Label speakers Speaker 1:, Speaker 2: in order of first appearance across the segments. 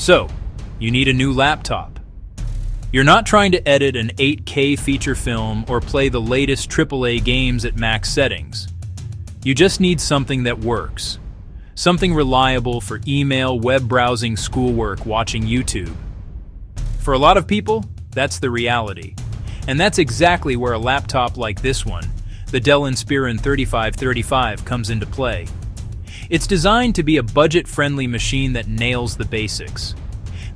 Speaker 1: So, you need a new laptop. You're not trying to edit an 8K feature film or play the latest AAA games at max settings. You just need something that works. Something reliable for email, web browsing, schoolwork, watching YouTube. For a lot of people, that's the reality. And that's exactly where a laptop like this one, the Dell Inspiron 3535, comes into play. It's designed to be a budget-friendly machine that nails the basics.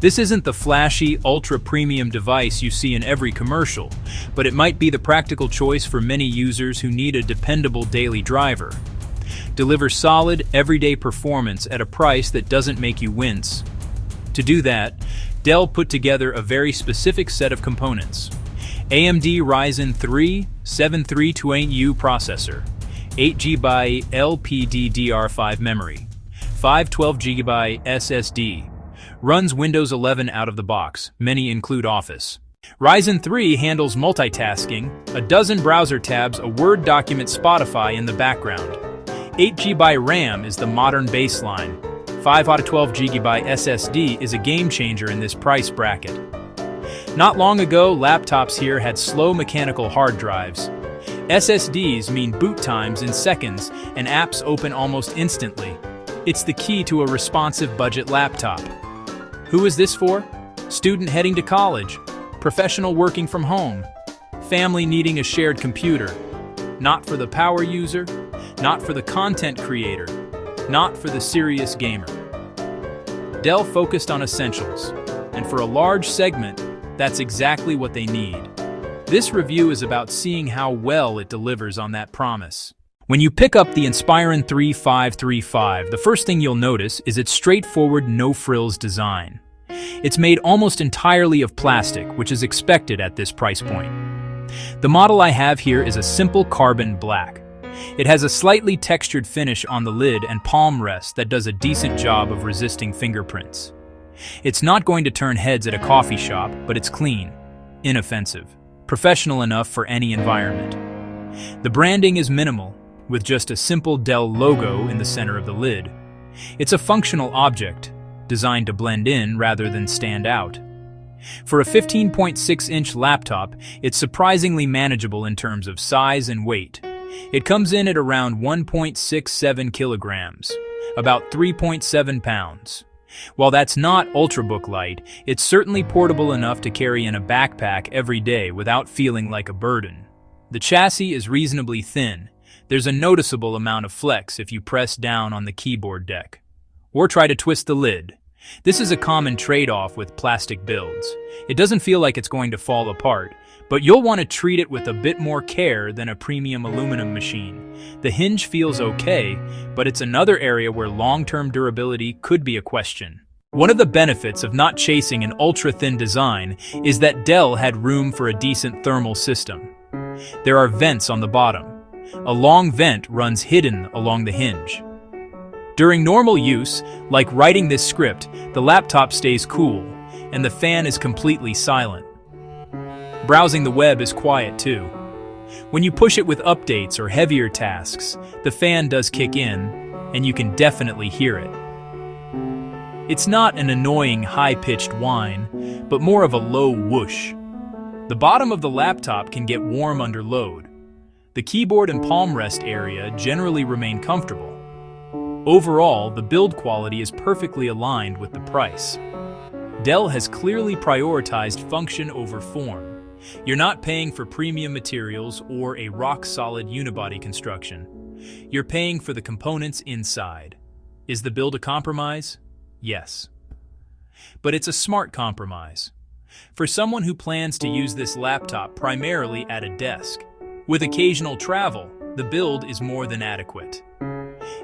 Speaker 1: This isn't the flashy, ultra-premium device you see in every commercial, but it might be the practical choice for many users who need a dependable daily driver. Deliver solid, everyday performance at a price that doesn't make you wince. To do that, Dell put together a very specific set of components. AMD Ryzen 3 7328U processor, 8GB LPDDR5 memory, 512GB SSD, runs Windows 11 out of the box, many include Office. Ryzen 3 handles multitasking, a dozen browser tabs, a Word document, Spotify in the background. 8GB RAM is the modern baseline. 512GB SSD is a game changer in this price bracket. Not long ago, laptops here had slow mechanical hard drives. SSDs mean boot times in seconds and apps open almost instantly. It's the key to a responsive budget laptop. Who is this for? Student heading to college, professional working from home, family needing a shared computer. Not for the power user, not for the content creator, not for the serious gamer. Dell focused on essentials, and for a large segment, that's exactly what they need. This review is about seeing how well it delivers on that promise. When you pick up the Inspiron 3535, the first thing you'll notice is its straightforward, no-frills design. It's made almost entirely of plastic, which is expected at this price point. The model I have here is a simple carbon black. It has a slightly textured finish on the lid and palm rest that does a decent job of resisting fingerprints. It's not going to turn heads at a coffee shop, but it's clean, inoffensive, professional enough for any environment. The branding is minimal, with just a simple Dell logo in the center of the lid. It's a functional object, designed to blend in rather than stand out. For a 15.6-inch laptop, it's surprisingly manageable in terms of size and weight. It comes in at around 1.67 kilograms, about 3.7 pounds. While that's not ultrabook light, it's certainly portable enough to carry in a backpack every day without feeling like a burden. The chassis is reasonably thin. There's a noticeable amount of flex if you press down on the keyboard deck. Or try to twist the lid. This is a common trade-off with plastic builds. It doesn't feel like it's going to fall apart, but you'll want to treat it with a bit more care than a premium aluminum machine. The hinge feels okay, but it's another area where long-term durability could be a question. One of the benefits of not chasing an ultra-thin design is that Dell had room for a decent thermal system. There are vents on the bottom. A long vent runs hidden along the hinge. During normal use, like writing this script, the laptop stays cool, and the fan is completely silent. Browsing the web is quiet too. When you push it with updates or heavier tasks, the fan does kick in, and you can definitely hear it. It's not an annoying high-pitched whine, but more of a low whoosh. The bottom of the laptop can get warm under load. The keyboard and palm rest area generally remain comfortable. Overall, the build quality is perfectly aligned with the price. Dell has clearly prioritized function over form. You're not paying for premium materials or a rock-solid unibody construction. You're paying for the components inside. Is the build a compromise? Yes. But it's a smart compromise. For someone who plans to use this laptop primarily at a desk, with occasional travel, the build is more than adequate.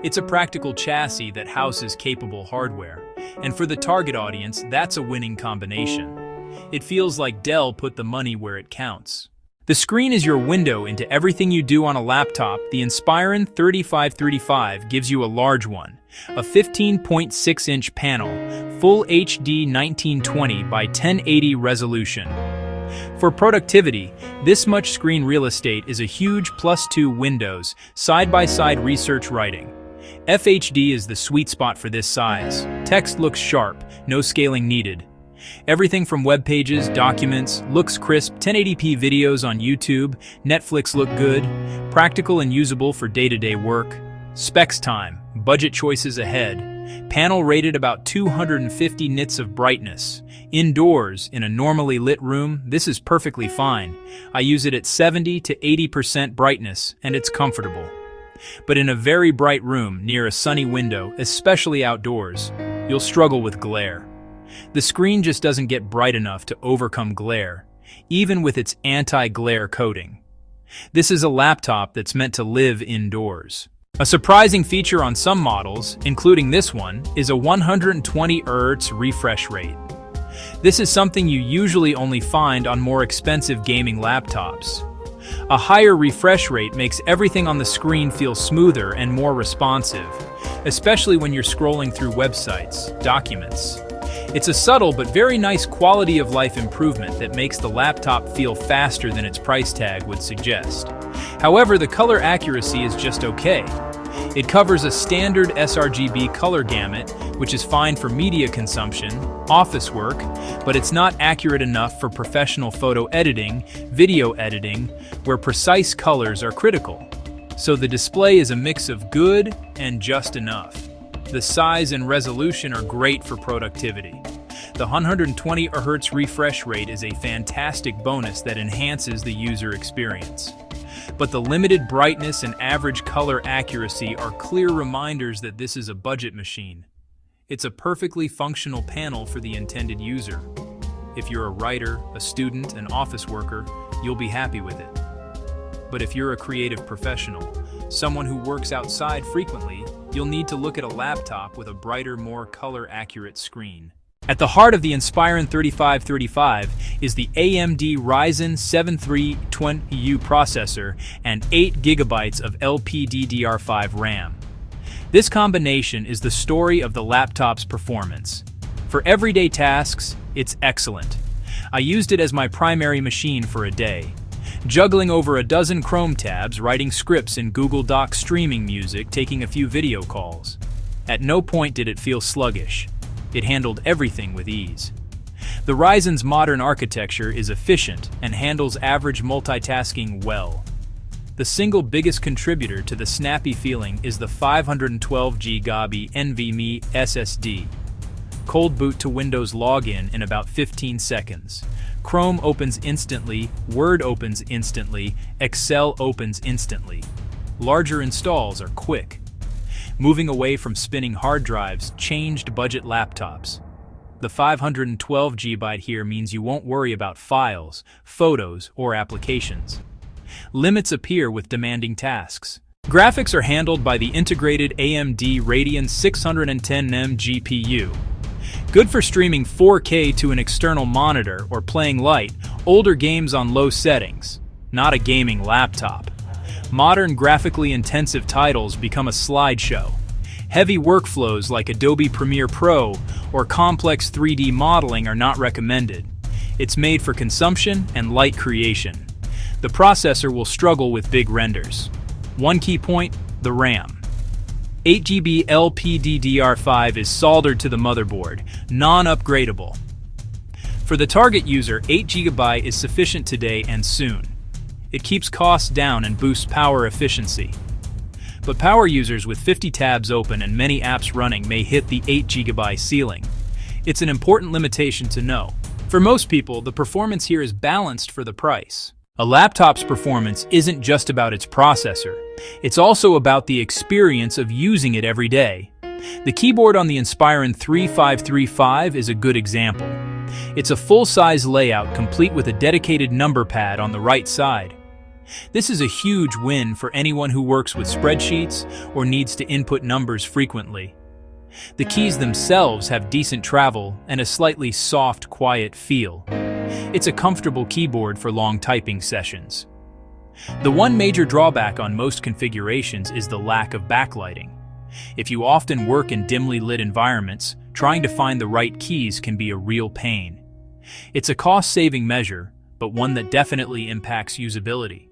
Speaker 1: It's a practical chassis that houses capable hardware, and for the target audience, that's a winning combination. It feels like Dell put the money where it counts. The screen is your window into everything you do on a laptop. The Inspiron 3535 gives you a large one, a 15.6-inch panel, full HD 1920 by 1080 resolution. For productivity, this much screen real estate is a huge +2 windows, side-by-side research writing. FHD is the sweet spot for this size. Text looks sharp, No scaling needed. Everything from web pages, documents, looks crisp, 1080p videos on YouTube, Netflix look good, practical and usable for day-to-day work. Specs time, budget choices ahead. Panel rated about 250 nits of brightness. Indoors, in a normally lit room, this is perfectly fine. I use it at 70 to 80% brightness, and it's comfortable. But in a very bright room near a sunny window, especially outdoors, you'll struggle with glare. The screen just doesn't get bright enough to overcome glare, even with its anti-glare coating. This is a laptop that's meant to live indoors. A surprising feature on some models, including this one, is a 120 Hz refresh rate. This is something you usually only find on more expensive gaming laptops. A higher refresh rate makes everything on the screen feel smoother and more responsive, especially when you're scrolling through websites, documents. It's a subtle but very nice quality of life improvement that makes the laptop feel faster than its price tag would suggest. However, the color accuracy is just okay. It covers a standard sRGB color gamut, which is fine for media consumption, office work, but it's not accurate enough for professional photo editing, video editing, where precise colors are critical. So the display is a mix of good and just enough. The size and resolution are great for productivity. The 120 Hz refresh rate is a fantastic bonus that enhances the user experience. But the limited brightness and average color accuracy are clear reminders that this is a budget machine. It's a perfectly functional panel for the intended user. If you're a writer, a student, an office worker, you'll be happy with it. But if you're a creative professional, someone who works outside frequently, you'll need to look at a laptop with a brighter, more color-accurate screen. At the heart of the Inspiron 3535 is the AMD Ryzen 7320U processor and 8GB of LPDDR5 RAM. This combination is the story of the laptop's performance. For everyday tasks, it's excellent. I used it as my primary machine for a day, juggling over a dozen Chrome tabs, writing scripts in Google Docs, streaming music, taking a few video calls. At no point did it feel sluggish. It handled everything with ease. The Ryzen's modern architecture is efficient and handles average multitasking well. The single biggest contributor to the snappy feeling is the 512GB NVMe SSD. Cold boot to Windows login in about 15 seconds. Chrome opens instantly, Word opens instantly, Excel opens instantly. Larger installs are quick. Moving away from spinning hard drives changed budget laptops. The 512GB here means you won't worry about files, photos, or applications. Limits appear with demanding tasks. Graphics are handled by the integrated AMD Radeon 610M GPU. Good for streaming 4K to an external monitor or playing light, older games on low settings. Not a gaming laptop. Modern graphically intensive titles become a slideshow. Heavy workflows like Adobe Premiere Pro or complex 3D modeling are not recommended. It's made for consumption and light creation. The processor will struggle with big renders. One key point, the RAM. 8GB LPDDR5 is soldered to the motherboard, non-upgradable. For the target user, 8GB is sufficient today and soon. It keeps costs down and boosts power efficiency. But power users with 50 tabs open and many apps running may hit the 8GB ceiling. It's an important limitation to know. For most people, the performance here is balanced for the price. A laptop's performance isn't just about its processor. It's also about the experience of using it every day. The keyboard on the Inspiron 3535 is a good example. It's a full-size layout complete with a dedicated number pad on the right side. This is a huge win for anyone who works with spreadsheets or needs to input numbers frequently. The keys themselves have decent travel and a slightly soft, quiet feel. It's a comfortable keyboard for long typing sessions. The one major drawback on most configurations is the lack of backlighting. If you often work in dimly lit environments, trying to find the right keys can be a real pain. It's a cost-saving measure, but one that definitely impacts usability.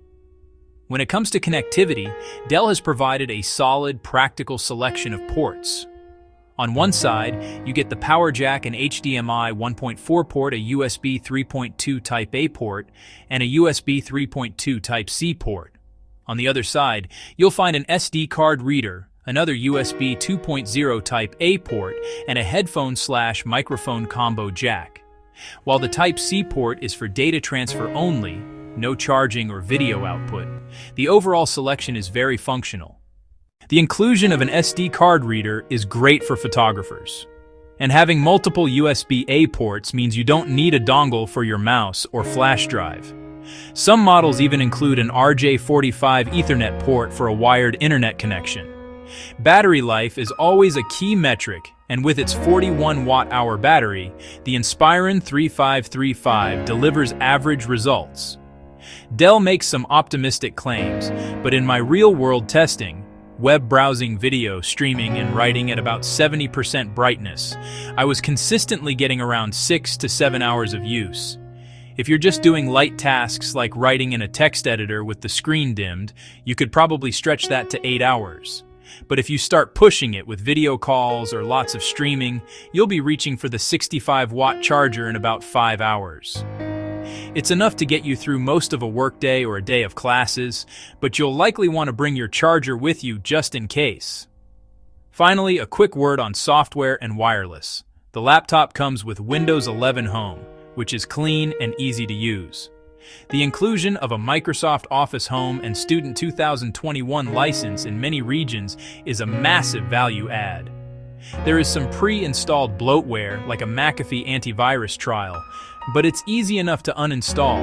Speaker 1: When it comes to connectivity, Dell has provided a solid, practical selection of ports. On one side, you get the power jack and HDMI 1.4 port, a USB 3.2 Type-A port, and a USB 3.2 Type-C port. On the other side, you'll find an SD card reader, another USB 2.0 Type-A port, and a headphone/microphone combo jack. While the Type-C port is for data transfer only, no charging or video output, the overall selection is very functional. The inclusion of an SD card reader is great for photographers. And having multiple USB-A ports means you don't need a dongle for your mouse or flash drive. Some models even include an RJ45 Ethernet port for a wired internet connection. Battery life is always a key metric, and with its 41 watt-hour battery, the Inspiron 3535 delivers average results. Dell makes some optimistic claims, but in my real-world testing, web browsing, video streaming, and writing at about 70% brightness, I was consistently getting around 6 to 7 hours of use. If you're just doing light tasks like writing in a text editor with the screen dimmed, you could probably stretch that to 8 hours. But if you start pushing it with video calls or lots of streaming, you'll be reaching for the 65-watt charger in about 5 hours. It's enough to get you through most of a workday or a day of classes, but you'll likely want to bring your charger with you just in case. Finally, a quick word on software and wireless. The laptop comes with Windows 11 Home, which is clean and easy to use. The inclusion of a Microsoft Office Home and Student 2021 license in many regions is a massive value add. There is some pre-installed bloatware like a McAfee antivirus trial, but it's easy enough to uninstall.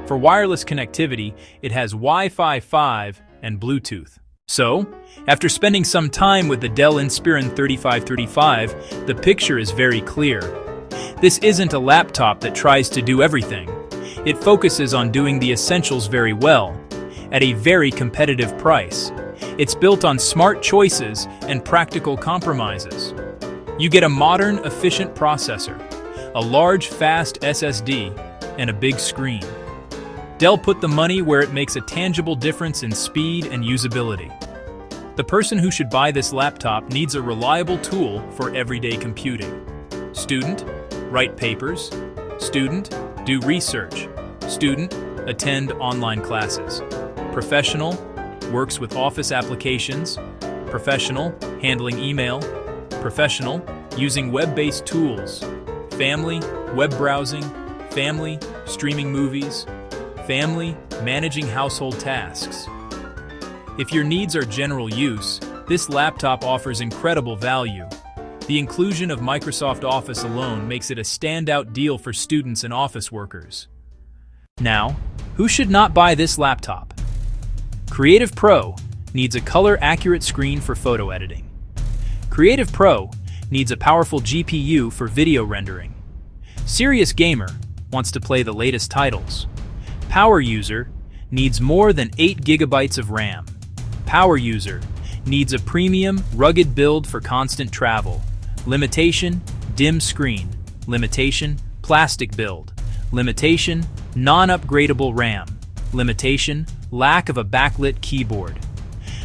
Speaker 1: For wireless connectivity, it has Wi-Fi 5 and Bluetooth. So, after spending some time with the Dell Inspiron 3535, the picture is very clear. This isn't a laptop that tries to do everything. It focuses on doing the essentials very well, at a very competitive price. It's built on smart choices and practical compromises. You get a modern, efficient processor, a large, fast SSD, and a big screen. Dell put the money where it makes a tangible difference in speed and usability. The person who should buy this laptop needs a reliable tool for everyday computing. Student, write papers. Student, do research. Student, attend online classes. Professional, works with office applications. Professional, handling email. Professional, using web-based tools. Family, web browsing. Family, streaming movies. Family, managing household tasks. If your needs are general use, this laptop offers incredible value. The inclusion of Microsoft Office alone makes it a standout deal for students and office workers. Now, who should not buy this laptop? Creative Pro needs a color-accurate screen for photo editing. Creative Pro needs a powerful GPU for video rendering. Serious Gamer wants to play the latest titles. Power User needs more than 8 GB of RAM. Power User needs a premium, rugged build for constant travel. Limitation, dim screen. Limitation, plastic build. Limitation, non-upgradable RAM. Limitation, lack of a backlit keyboard.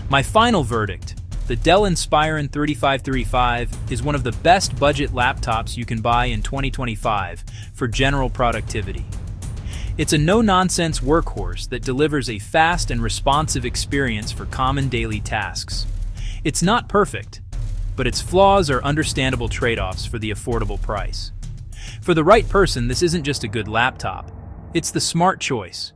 Speaker 1: My final verdict, the Dell Inspiron 3535 is one of the best budget laptops you can buy in 2025 for general productivity. It's a no-nonsense workhorse that delivers a fast and responsive experience for common daily tasks. It's not perfect, but its flaws are understandable trade-offs for the affordable price. For the right person, this isn't just a good laptop. It's the smart choice.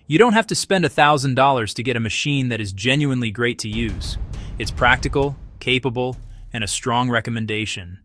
Speaker 1: You don't have to spend $1,000 to get a machine that is genuinely great to use. It's practical, capable, and a strong recommendation.